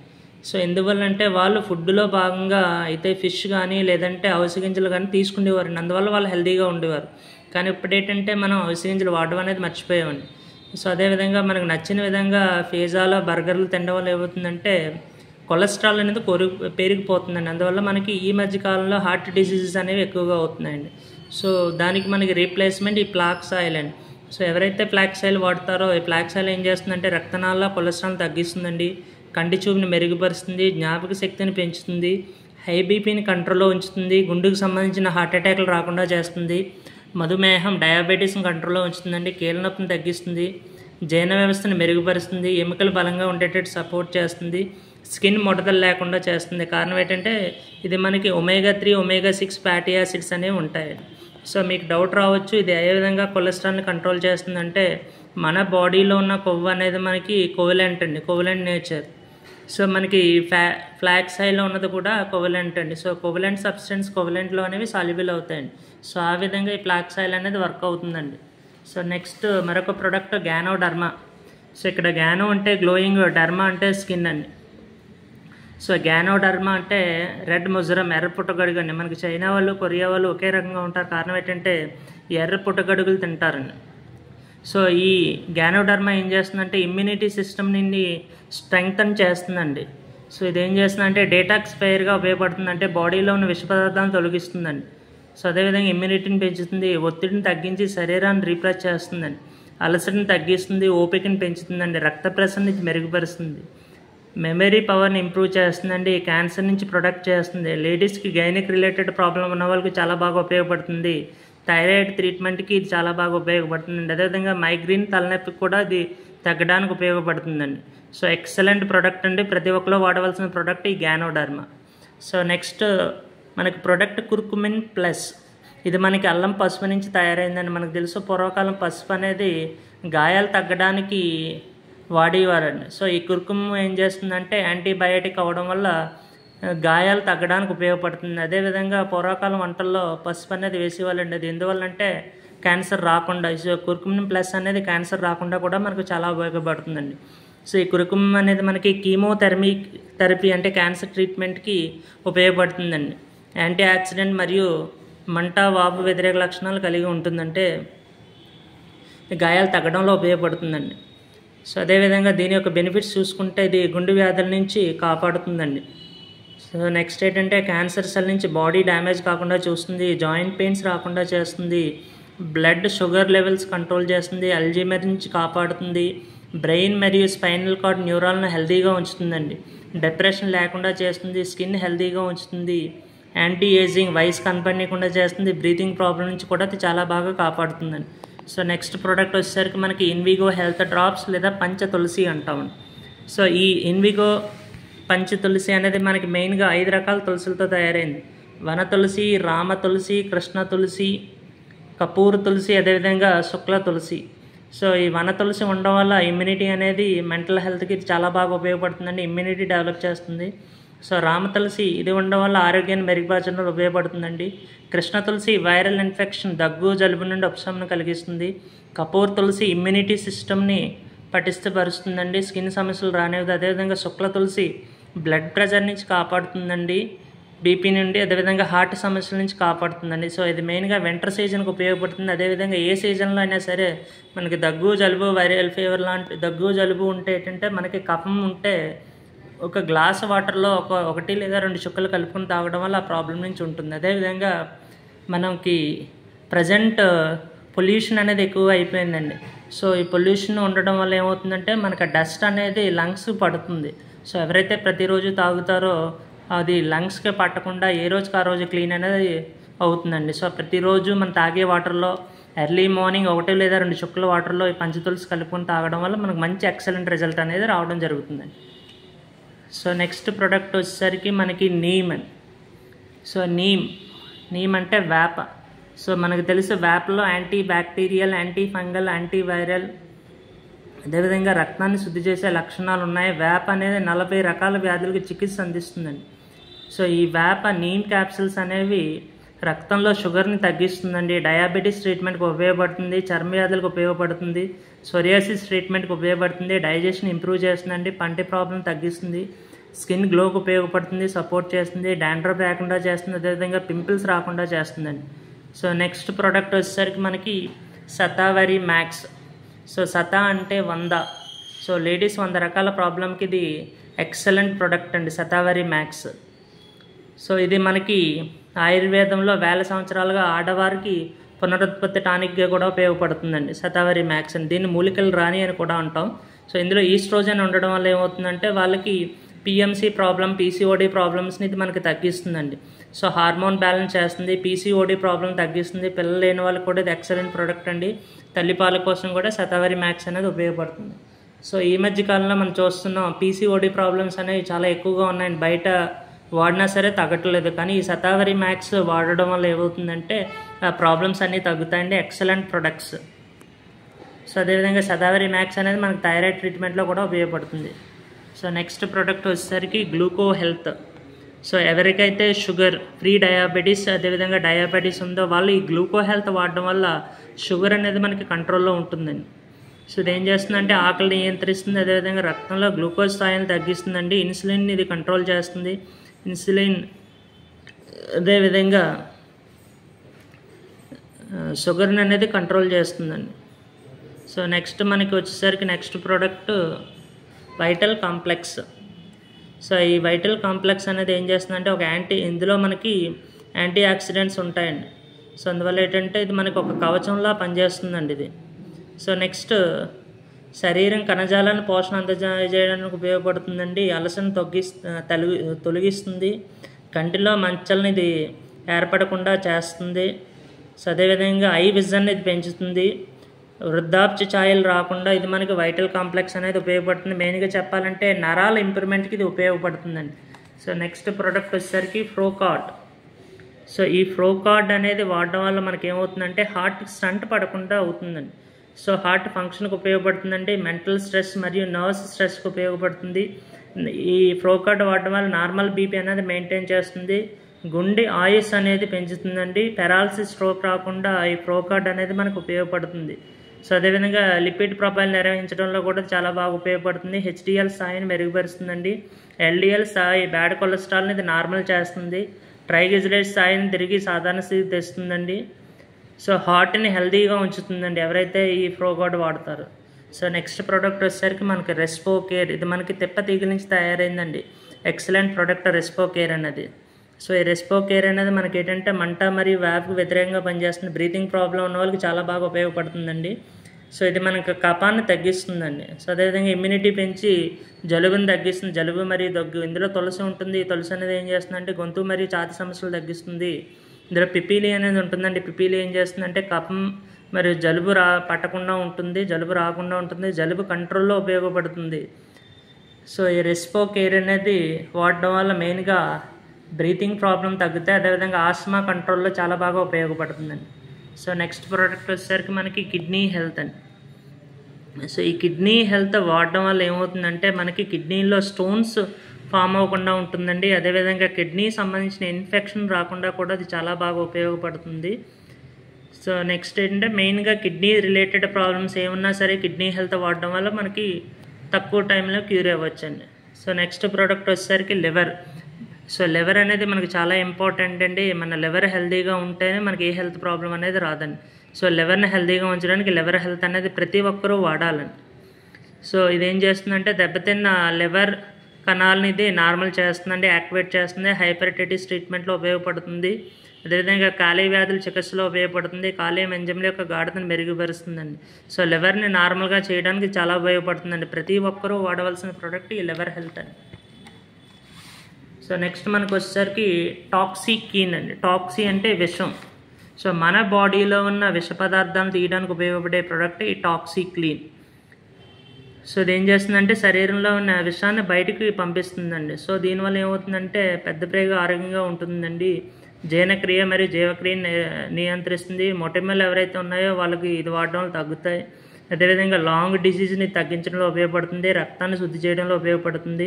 సో ఎందువల్లంటే వాళ్ళు ఫుడ్లో భాగంగా అయితే ఫిష్ కానీ లేదంటే అవిసె గింజలు కానీ తీసుకునేవారండి. అందువల్ల వాళ్ళు హెల్తీగా ఉండేవారు. కానీ ఇప్పుడు ఏంటంటే మనం అవిసె గింజలు వాడడం అనేది మర్చిపోయామండి. సో అదేవిధంగా మనకు నచ్చిన విధంగా పిజ్జాలో, బర్గర్లు తినడం వల్ల ఏమవుతుందంటే కొలెస్ట్రాల్ అనేది పెరిగిపోతుందండి. అందువల్ల మనకి ఈ మధ్యకాలంలో హార్ట్ డిసీజెస్ అనేవి ఎక్కువగా అవుతున్నాయండి. సో దానికి మనకి రీప్లేస్మెంట్ ఈ ఫ్లాక్స్ ఆయిల్ అండి. సో ఎవరైతే ఫ్లాక్స్ ఆయిల్ వాడతారో ఈ ఫ్లాక్స్ ఆయిల్ ఏం చేస్తుందంటే రక్తనాళాల్లో కొలెస్ట్రాల్ తగ్గిస్తుందండి, కంటి చూపుని మెరుగుపరుస్తుంది, జ్ఞాపక శక్తిని పెంచుతుంది, హై బీపీని కంట్రోల్లో ఉంచుతుంది, గుండెకు సంబంధించిన హార్ట్ అటాక్లు రాకుండా చేస్తుంది, మధుమేహం, డయాబెటీస్ని కంట్రోల్లో ఉంచుతుందండి, కీళ్ళ నొప్పిని తగ్గిస్తుంది, జీర్ణ వ్యవస్థను మెరుగుపరుస్తుంది, ఎముకలు బలంగా ఉండేటట్టు సపోర్ట్ చేస్తుంది, స్కిన్ ముడతలు లేకుండా చేస్తుంది. కారణం ఏంటంటే ఇది మనకి omega-3, omega-6 ఫ్యాటీ యాసిడ్స్ అనేవి ఉంటాయి. సో మీకు డౌట్ రావచ్చు, ఇది ఏ విధంగా కొలెస్ట్రాల్ని కంట్రోల్ చేస్తుందంటే మన బాడీలో ఉన్న కొవ్వు అనేది మనకి కోవలెంట్ అండి, కోవలెంట్ నేచర్. సో మనకి ఫ్లాక్స్ ఆయిల్లో ఉన్నది కూడా కోవలెంట్ అండి. సో కోవలెంట్ సబ్స్టెన్స్ కోవలెంట్లో అనేవి సాల్యుబుల్ అవుతాయండి. సో ఆ విధంగా ఈ ఫ్లాక్స్ ఆయిల్ అనేది వర్క్ అవుతుందండి. సో నెక్స్ట్ మరొక ప్రోడక్ట్ గ్యానోడర్మా. సో ఇక్కడ గ్యానో అంటే గ్లోయింగ్, డర్మా అంటే స్కిన్ అండి. సో గ్యానోడర్మా అంటే రెడ్ ముజరం, ఎర్ర పుట్టగడుగు అండి. మనకి చైనా వాళ్ళు, కొరియా వాళ్ళు ఒకే రకంగా ఉంటారు. కారణం ఏంటంటే ఎర్ర పుట్టగడుగులు తింటారండి. సో ఈ గ్యానోడర్మా ఏం చేస్తుందంటే ఇమ్యూనిటీ సిస్టమ్ని స్ట్రెంగ్తన్ చేస్తుందండి. సో ఇది ఏం చేస్తుందంటే డేటాక్స్ఫైర్గా ఉపయోగపడుతుందంటే బాడీలో ఉన్న విష పదార్థాలను తొలగిస్తుందండి. సో అదేవిధంగా ఇమ్యూనిటీని పెంచుతుంది, ఒత్తిడిని తగ్గించి శరీరాన్ని రీప్లేస్ చేస్తుందండి, అలసటని తగ్గిస్తుంది, ఓపికని పెంచుతుందండి, రక్త ప్రసరణని మెరుగుపరుస్తుంది, మెమరీ పవర్ని ఇంప్రూవ్ చేస్తుందండి, క్యాన్సర్ నుంచి ప్రొటెక్ట్ చేస్తుంది, లేడీస్కి గైనిక్ రిలేటెడ్ ప్రాబ్లం ఉన్న వాళ్ళకి చాలా బాగా ఉపయోగపడుతుంది, థైరాయిడ్ ట్రీట్మెంట్కి ఇది చాలా బాగా ఉపయోగపడుతుందండి. అదేవిధంగా మైగ్రేన్, తలనొప్పికి కూడా ఇది తగ్గడానికి ఉపయోగపడుతుందండి. సో ఎక్సలెంట్ ప్రోడక్ట్ అండి, ప్రతి ఒక్కరు వాడవలసిన ప్రోడక్ట్ ఈ గ్యానోడర్మా. సో నెక్స్ట్ మనకి ప్రోడక్ట్ కుర్కుమిన్ ప్లస్. ఇది మనకి అల్లం పసుపు నుంచి తయారైందండి. మనకు తెలుసు పూర్వకాలం పసుపు అనేది గాయాలు తగ్గడానికి వాడేవారండి. సో ఈ కుర్కుమ్ ఏం చేస్తుందంటే యాంటీబయాటిక్ అవ్వడం వల్ల గాయాలు తగ్గడానికి ఉపయోగపడుతుంది. అదేవిధంగా పూర్వకాలం వంటల్లో పసుపు అనేది వేసేవాళ్ళండి. అది ఎందువల్లంటే క్యాన్సర్ రాకుండా. సో కుర్కుమిన్ ప్లస్ అనేది క్యాన్సర్ రాకుండా కూడా మనకు చాలా ఉపయోగపడుతుందండి. సో ఈ కుర్కుమిన్ అనేది మనకి థెరపీ అంటే క్యాన్సర్ ట్రీట్మెంట్కి ఉపయోగపడుతుందండి. యాంటీ ఆక్సిడెంట్ మరియు మంట, వాపు వ్యతిరేక లక్షణాలు కలిగి ఉంటుందంటే గాయాలు తగ్గడంలో ఉపయోగపడుతుందండి. సో అదేవిధంగా దీని యొక్క బెనిఫిట్స్ చూసుకుంటే ఇది గుండె వ్యాధుల నుంచి కాపాడుతుందండి. సో నెక్స్ట్ ఏంటంటే క్యాన్సర్ సెల్ నుంచి బాడీ డ్యామేజ్ కాకుండా చూస్తుంది, జాయింట్ పెయిన్స్ రాకుండా చేస్తుంది, బ్లడ్ షుగర్ లెవెల్స్ కంట్రోల్ చేస్తుంది, అల్జీమర్ నుంచి కాపాడుతుంది, బ్రెయిన్ మరియు స్పైనల్ కార్డ్ న్యూరాలను హెల్తీగా ఉంచుతుందండి, డిప్రెషన్ లేకుండా చేస్తుంది, స్కిన్ హెల్తీగా ఉంచుతుంది, యాంటీ ఏజింగ్, వయసు కనపడకుండా చేస్తుంది, బ్రీతింగ్ ప్రాబ్లం నుంచి కూడా అది చాలా బాగా కాపాడుతుందండి. సో నెక్స్ట్ ప్రోడక్ట్ వచ్చేసరికి మనకి ఇన్విగో హెల్త్ డ్రాప్స్ లేదా పంచ తులసి అంటామండి. సో ఈ ఇన్విగో పంచ తులసి అనేది మనకి మెయిన్గా 5 రకాల తులసులతో తయారైంది. వన తులసి, రామ తులసి, కృష్ణ తులసి, కపూర్ తులసి, అదేవిధంగా శుక్ల తులసి. సో ఈ వన తులసి ఉండడం వల్ల ఇమ్యూనిటీ అనేది మెంటల్ హెల్త్కి చాలా బాగా ఉపయోగపడుతుందండి, ఇమ్యూనిటీ డెవలప్ చేస్తుంది. సో రామ తులసి ఇది ఉండడం వల్ల ఆరోగ్యాన్ని మెరుగుపరచడంలో ఉపయోగపడుతుందండి. కృష్ణ తులసి వైరల్ ఇన్ఫెక్షన్, దగ్గు, జలుబు నుండి ఉపశమనం కలిగిస్తుంది. కపూర్ తులసి ఇమ్యూనిటీ సిస్టమ్ని పటిష్టపరుస్తుందండి, స్కిన్ సమస్యలు రానివ్వదు. అదేవిధంగా శుక్ల తులసి బ్లడ్ ప్రెషర్ నుంచి కాపాడుతుందండి, బీపీ నుండి అదేవిధంగా హార్ట్ సమస్యల నుంచి కాపాడుతుందండి. సో ఇది మెయిన్గా వింటర్ సీజన్కి ఉపయోగపడుతుంది. అదేవిధంగా ఏ సీజన్లో అయినా సరే మనకి దగ్గు జలుబు వైరల్ ఫీవర్ లాంటి దగ్గు జలుబు ఉంటే ఏంటంటే మనకి కఫం ఉంటే ఒక గ్లాస్ వాటర్లో ఒకటి లేదా 2 చుక్కలు కలుపుకొని తాగడం వల్ల ఆ ప్రాబ్లం నుంచి ఉంటుంది. అదేవిధంగా మనకి ప్రజెంట్ పొల్యూషన్ అనేది ఎక్కువగా అయిపోయిందండి. సో ఈ పొల్యూషన్ ఉండడం వల్ల ఏమవుతుందంటే మనకి డస్ట్ అనేది లంగ్స్ పడుతుంది. సో ఎవరైతే ప్రతిరోజు తాగుతారో అది లంగ్స్కి పట్టకుండా ఏ రోజుకి ఆ రోజు క్లీన్ అనేది అవుతుందండి. సో ప్రతిరోజు మనం తాగే వాటర్లో ఎర్లీ మార్నింగ్ 1 లేదా 2 చుక్కల వాటర్లో ఈ పంచతులసి కలుపుకొని తాగడం వల్ల మనకు మంచి ఎక్సలెంట్ రిజల్ట్ అనేది రావడం జరుగుతుందండి. సో నెక్స్ట్ ప్రోడక్ట్ వచ్చేసరికి మనకి నీమ్ అని. సో నీమ్ అంటే వేప. సో మనకు తెలుసు వేపలో antibacterial, antifungal, antiviral అదేవిధంగా రక్తాన్ని శుద్ధి చేసే లక్షణాలు ఉన్నాయి. వేప అనేది 40 రకాల వ్యాధులకు చికిత్స అందిస్తుందండి. సో ఈ వేప నీమ్ క్యాప్సిల్స్ అనేవి రక్తంలో షుగర్ని తగ్గిస్తుందండి. డయాబెటీస్ ట్రీట్మెంట్కి ఉపయోగపడుతుంది, చర్మ వ్యాధులకు ఉపయోగపడుతుంది, సోరియాసిస్ ట్రీట్మెంట్కి ఉపయోగపడుతుంది, డైజెషన్ ఇంప్రూవ్ చేస్తుందండి, పంటి ప్రాబ్లం తగ్గిస్తుంది, స్కిన్ గ్లోకి ఉపయోగపడుతుంది, సపోర్ట్ చేస్తుంది, డాండ్రఫ్ రాకుండా చేస్తుంది, అదేవిధంగా పింపుల్స్ రాకుండా చేస్తుందండి. సో నెక్స్ట్ ప్రోడక్ట్ వచ్చేసరికి మనకి శతావరి మ్యాక్స్. సో శతా అంటే 100. సో లేడీస్ 100 రకాల ప్రాబ్లంకి ఇది ఎక్సలెంట్ ప్రోడక్ట్ అండి శతావరి మ్యాక్స్. సో ఇది మనకి ఆయుర్వేదంలో వేల సంవత్సరాలుగా ఆడవారికి పునరుత్పత్తి టానిక్గా కూడా ఉపయోగపడుతుందండి శతావరి మ్యాక్స్ అని. దీన్ని మూలికల రాణి అని కూడా అంటాం. సో ఇందులో ఈస్ట్రోజన్ ఉండడం వల్ల ఏమవుతుందంటే వాళ్ళకి పిఎంసి ప్రాబ్లం, పీసీఓడి ప్రాబ్లమ్స్ని ఇది మనకి తగ్గిస్తుందండి. సో హార్మోన్ బ్యాలెన్స్ చేస్తుంది, పీసీఓడి ప్రాబ్లం తగ్గిస్తుంది. పిల్లలు లేని వాళ్ళకి కూడా ఇది ఎక్సలెంట్ ప్రోడక్ట్ అండి. తల్లిపాల కోసం కూడా శతావరి మ్యాక్స్ అనేది ఉపయోగపడుతుంది. సో ఈ మధ్య కాలంలో మనం చూస్తున్నాం పీసీఓడి ప్రాబ్లమ్స్ అనేవి చాలా ఎక్కువగా ఉన్నాయండి. బయట వాడినా సరే తగ్గట్లేదు. కానీ ఈ శతావరి మ్యాక్స్ వాడడం వల్ల ఏమవుతుందంటే ఆ ప్రాబ్లమ్స్ అన్నీ తగ్గుతాయండి. Excellent products. సో అదేవిధంగా శతావరి మ్యాక్స్ అనేది మనకి థైరాయిడ్ ట్రీట్మెంట్లో కూడా ఉపయోగపడుతుంది. సో నెక్స్ట్ ప్రోడక్ట్ వచ్చేసరికి గ్లూకో హెల్త్. సో ఎవరికైతే షుగర్ ఫ్రీ డయాబెటీస్ అదేవిధంగా డయాబెటీస్ ఉందో వాళ్ళు ఈ గ్లూకో హెల్త్ వాడడం వల్ల షుగర్ అనేది మనకి కంట్రోల్లో ఉంటుందండి. సో ఇది ఏం చేస్తుందంటే ఆకలిని నియంత్రిస్తుంది, అదేవిధంగా రక్తంలో గ్లూకోజ్ స్థాయిని తగ్గిస్తుందండి. ఇన్సులిన్ ఇది కంట్రోల్ చేస్తుంది. ఇన్సులిన్ అదేవిధంగా షుగర్ని అనేది కంట్రోల్ చేస్తుందండి. సో నెక్స్ట్ మనకి వచ్చేసరికి next product vital complex. So ఈ వైటల్ కాంప్లెక్స్ అనేది ఏం చేస్తుందంటే ఇందులో మనకి యాంటీ ఆక్సిడెంట్స్ ఉంటాయండి. సో అందువల్ల ఏంటంటే ఇది మనకి ఒక కవచంలా పనిచేస్తుందండి ఇది. సో నెక్స్ట్ శరీరం కణజాలాన్ని పోషణ అందజేయడానికి ఉపయోగపడుతుందండి. అలసను తొలగిస్తుంది, కంటిలో మంచల్ని ఇది ఏర్పడకుండా చేస్తుంది. సో అదేవిధంగా ఐ విజన్ ఇది పెంచుతుంది, వృద్ధాప్య ఛాయలు రాకుండా ఇది మనకి వైటల్ కాంప్లెక్స్ అనేది ఉపయోగపడుతుంది. మెయిన్గా చెప్పాలంటే నరాల ఇంప్రూవ్మెంట్కి ఇది ఉపయోగపడుతుందండి. సో నెక్స్ట్ ప్రోడక్ట్ వచ్చేసరికి ఫ్రోకార్డ్. సో ఈ ఫ్రోకార్డ్ అనేది వాడడం వల్ల మనకి ఏమవుతుందంటే హార్ట్ స్టంట్ పడకుండా అవుతుందండి. సో హార్ట్ ఫంక్షన్కి ఉపయోగపడుతుందండి. మెంటల్ స్ట్రెస్ మరియు నర్వ్స్ స్ట్రెస్కి ఉపయోగపడుతుంది. ఈ ఫ్రోకార్డ్ వాడడం వల్ల నార్మల్ బీపీ అనేది మెయింటైన్ చేస్తుంది, గుండె ఆయుస్ అనేది పెంచుతుందండి, పెరాలసిస్ స్ట్రోక్ రాకుండా ఈ ఫ్రోకార్డ్ అనేది మనకు ఉపయోగపడుతుంది. సో అదేవిధంగా లిపిడ్ ప్రొఫైల్ నిర్వహించడంలో కూడా చాలా బాగా ఉపయోగపడుతుంది. హెచ్డిఎల్ స్థాయిని మెరుగుపరుస్తుందండి. ఎల్డిఎల్ స్థాయి బ్యాడ్ కొలెస్ట్రాల్ని ఇది నార్మల్ చేస్తుంది. ట్రైగ్లిజరైడ్ స్థాయిని తిరిగి సాధారణ స్థితి తెస్తుందండి. సో హార్ట్ని హెల్తీగా ఉంచుతుందండి ఎవరైతే ఈ ఫ్రోకార్డ్ వాడతారో. సో నెక్స్ట్ ప్రోడక్ట్ వచ్చేసరికి మనకి రెస్పో కేర్. ఇది మనకి తెప్పతీగల నుంచి తయారైందండి. ఎక్సలెంట్ ప్రోడక్ట్ రెస్పో కేర్ అనేది. సో ఈ రెస్పో కేర్ అనేది మనకి ఏంటంటే మంట మరియు వ్యాప్కి వ్యతిరేకంగా పనిచేస్తుంది. బ్రీతింగ్ ప్రాబ్లం ఉన్న వాళ్ళకి చాలా బాగా ఉపయోగపడుతుందండి. సో ఇది మనకు కఫాన్ని తగ్గిస్తుందండి. సో అదేవిధంగా ఇమ్యూనిటీ పెంచి జలుబుని తగ్గిస్తుంది, జలుబు మరియు దగ్గు. ఇందులో తులసి ఉంటుంది. ఈ తులసి అనేది ఏం చేస్తుందంటే గొంతు మరియు ఛాతీ సమస్యలు తగ్గిస్తుంది. ఇందులో పిపీలి అనేది ఉంటుందండి. పిపీలి ఏం చేస్తుందంటే కఫం మరియు జలుబు పట్టకుండా ఉంటుంది, జలుబు రాకుండా ఉంటుంది, జలుబు కంట్రోల్లో ఉపయోగపడుతుంది. సో ఈ రెస్పో కేర్ అనేది వాడడం వల్ల మెయిన్గా బ్రీతింగ్ ప్రాబ్లం తగ్గుతాయి, అదేవిధంగా ఆస్మా కంట్రోల్లో చాలా బాగా ఉపయోగపడుతుందండి. సో నెక్స్ట్ ప్రోడక్ట్ వచ్చేసరికి మనకి కిడ్నీ హెల్త్ అండి. సో ఈ కిడ్నీ హెల్త్ వాడడం వల్ల ఏమవుతుందంటే మనకి కిడ్నీలో స్టోన్స్ ఫామ్ అవ్వకుండా ఉంటుందండి. అదేవిధంగా కిడ్నీ సంబంధించిన ఇన్ఫెక్షన్ రాకుండా కూడా అది చాలా బాగా ఉపయోగపడుతుంది. సో నెక్స్ట్ ఏంటంటే మెయిన్గా కిడ్నీ రిలేటెడ్ ప్రాబ్లమ్స్ ఏమున్నా సరే కిడ్నీ హెల్త్ వాడడం వల్ల మనకి తక్కువ టైంలో క్యూర్ అవ్వచ్చండి. సో నెక్స్ట్ ప్రోడక్ట్ వచ్చేసరికి లివర్. సో లివర్ అనేది మనకి చాలా ఇంపార్టెంట్ అండి. మన లివర్ హెల్తీగా ఉంటేనే మనకి ఏ హెల్త్ ప్రాబ్లం అనేది రాదండి. సో లివర్ని హెల్తీగా ఉంచడానికి లివర్ హెల్త్ అనేది ప్రతి ఒక్కరూ వాడాలండి. సో ఇదేం చేస్తుందంటే దెబ్బతిన్న లివర్ కణాలని ఇది నార్మల్ చేస్తుందండి, యాక్టివేట్ చేస్తుంది. హైపర్టైటిస్ ట్రీట్మెంట్లో ఉపయోగపడుతుంది. అదేవిధంగా కాలేయ వ్యాధుల చికిత్సలో ఉపయోగపడుతుంది. కాలేయం ఎంజైమ్ల యొక్క గాఢతను మెరుగుపరుస్తుందండి. సో లివర్ని నార్మల్గా చేయడానికి చాలా ఉపయోగపడుతుందండి. ప్రతి ఒక్కరూ వాడవలసిన ప్రోడక్ట్ ఈ లివర్ హెల్త్ అండి. సో నెక్స్ట్ మనకు వచ్చేసరికి టాక్సికీన్ అండి. టాక్సీ అంటే విషం. సో మన బాడీలో ఉన్న విష పదార్థాలను తీయడానికి ఉపయోగపడే ప్రోడక్ట్ ఈ టాక్సిక్లీన్. సో ఇది ఏం చేస్తుందంటే శరీరంలో ఉన్న విషాన్ని బయటికి పంపిస్తుందండి. సో దీనివల్ల ఏమవుతుందంటే పెద్ద ప్రేగు ఆరోగ్యంగా ఉంటుందండి. జీర్ణక్రియ మరియు జీవక్రియను నియంత్రిస్తుంది. మొటిమలు ఎవరైతే ఉన్నాయో వాళ్ళకి ఇది వాడడం వల్ల తగ్గుతాయి. అదేవిధంగా లాంగ్ డిసీజ్ని తగ్గించడంలో ఉపయోగపడుతుంది. రక్తాన్ని శుద్ధి చేయడంలో ఉపయోగపడుతుంది.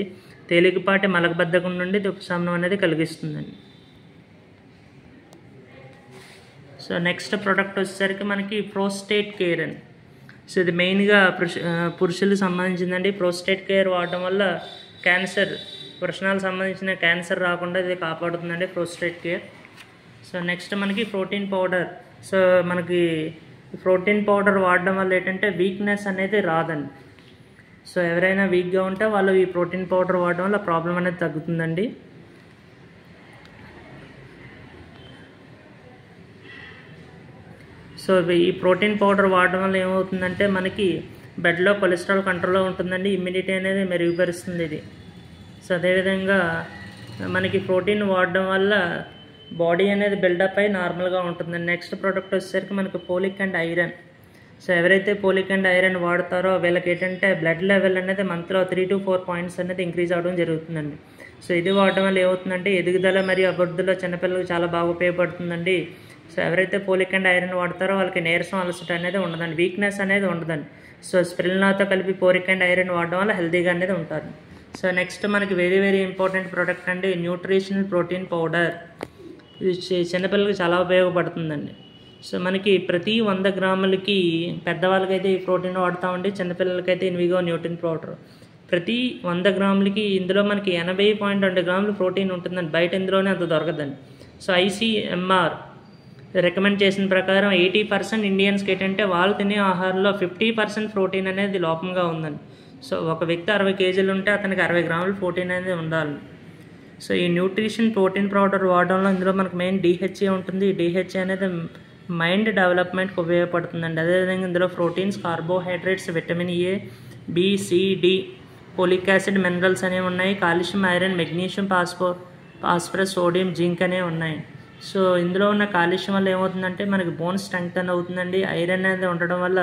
తేలికపాటి మలబద్ధకం నుండి ఉపశమనం అనేది కలిగిస్తుందండి. సో నెక్స్ట్ ప్రోడక్ట్ వచ్చేసరికి మనకి ప్రోస్టేట్ కేర్ అండి. సో ఇది మెయిన్గా పురుషులకు సంబంధించిందండి. ప్రోస్టేట్ కేర్ వాడడం వల్ల క్యాన్సర్, వృషణాలకు సంబంధించిన క్యాన్సర్ రాకుండా ఇది కాపాడుతుందండి ప్రోస్టేట్ కేర్. సో నెక్స్ట్ మనకి ప్రోటీన్ పౌడర్. సో మనకి ప్రోటీన్ పౌడర్ వాడడం వల్ల ఏంటంటే వీక్నెస్ అనేది రాదండి. సో ఎవరైనా వీక్గా ఉంటే వాళ్ళు ఈ ప్రోటీన్ పౌడర్ వాడడం వల్ల ప్రాబ్లం అనేది తగ్గుతుందండి. సో ఈ ప్రోటీన్ పౌడర్ వాడడం వల్ల ఏమవుతుందంటే మనకి బ్లడ్లో కొలెస్ట్రాల్ కంట్రోల్లో ఉంటుందండి. ఇమ్యూనిటీ అనేది మెరుగుపరుస్తుంది ఇది. సో అదేవిధంగా మనకి ప్రోటీన్ వాడడం వల్ల బాడీ అనేది బిల్డప్ అయి నార్మల్గా ఉంటుందండి. నెక్స్ట్ ప్రోడక్ట్ వచ్చేసరికి మనకి పోలిక్ అండ్ ఐరన్. సో ఎవరైతే పోలిక్ అండ్ ఐరన్ వాడతారో వీళ్ళకి ఏంటంటే బ్లడ్ లెవెల్ అనేది మంత్లో 3 to 4 పాయింట్స్ అనేది ఇంక్రీజ్ అవ్వడం జరుగుతుందండి. సో ఇది వాడడం వల్ల ఏమవుతుందంటే ఎదుగుదల మరియు అభివృద్ధిలో చిన్నపిల్లలకు చాలా బాగా ఉపయోగపడుతుందండి. సో ఎవరైతే పోలిక్ అండ్ ఐరన్ వాడతారో వాళ్ళకి నీరసం, అలసట అనేది ఉండదండి. వీక్నెస్ అనేది ఉండదండి. సో స్పిరులినాతో కలిపి పోలిక్ అండ్ ఐరన్ వాడడం వల్ల హెల్తీగా అనేది ఉంటారు. సో నెక్స్ట్ మనకి వెరీ ఇంపార్టెంట్ ప్రోడక్ట్ అండి న్యూట్రిషనల్ ప్రోటీన్ పౌడర్. ఇది చిన్నపిల్లలకి చాలా ఉపయోగపడుతుందండి. సో మనకి ప్రతి 100 గ్రాములకి పెద్దవాళ్ళకైతే ఈ ప్రోటీన్ వాడతామండి. చిన్నపిల్లలకైతే ఇన్విగో న్యూట్రిన్ పౌడర్. ప్రతి 100 గ్రాములకి ఇందులో మనకి 80.2 గ్రాములు ప్రోటీన్ ఉంటుందండి. బయట ఇందులోనే అంత దొరకదండి. సో ICMR రికమెండ్ చేసిన ప్రకారం 80% ఇండియన్స్కి ఏంటంటే వాళ్ళు తినే ఆహారంలో 50% ప్రోటీన్ అనేది లోపంగా ఉందండి. సో ఒక వ్యక్తి 60 కేజీలు ఉంటే అతనికి 60 గ్రాములు ప్రోటీన్ అనేది ఉండాలి. సో ఈ న్యూట్రిషన్ ప్రోటీన్ పౌడర్ వాడడంలో ఇందులో మనకు మెయిన్ DHA ఉంటుంది. ఈ DHA అనేది మైండ్ డెవలప్మెంట్కి ఉపయోగపడుతుందండి. అదేవిధంగా ఇందులో proteins, carbohydrates, vitamin A, B, C, D, folic acid, minerals అనేవి ఉన్నాయి. Calcium, iron, magnesium, phosphorus, sodium, zinc అనేవి ఉన్నాయి. సో ఇందులో ఉన్న కాల్షియం వల్ల ఏమవుతుందంటే మనకి బోన్ స్ట్రెంగ్తన్ అవుతుందండి. ఐరన్ అనేది ఉండడం వల్ల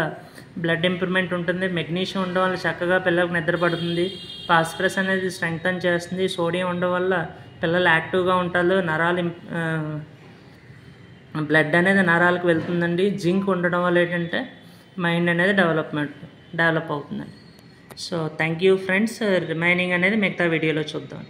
బ్లడ్ ఇంప్రూవ్మెంట్ ఉంటుంది. మెగ్నీషియం ఉండడం వల్ల చక్కగా పిల్లలకు నిద్ర పడుతుంది. ఫాస్ఫరస్ అనేది స్ట్రెంగ్తన్ చేస్తుంది. సోడియం ఉండడం వల్ల పిల్లలు యాక్టివ్గా ఉంటారు. నరాలు బ్లడ్ అనేది నరాలకు వెళ్తుందండి. జింక్ ఉండడం వల్ల ఏంటంటే మైండ్ అనేది డెవలప్ అవుతుందండి. So thank you friends. Remaining అనేది మిగతా వీడియోలో చూద్దాం.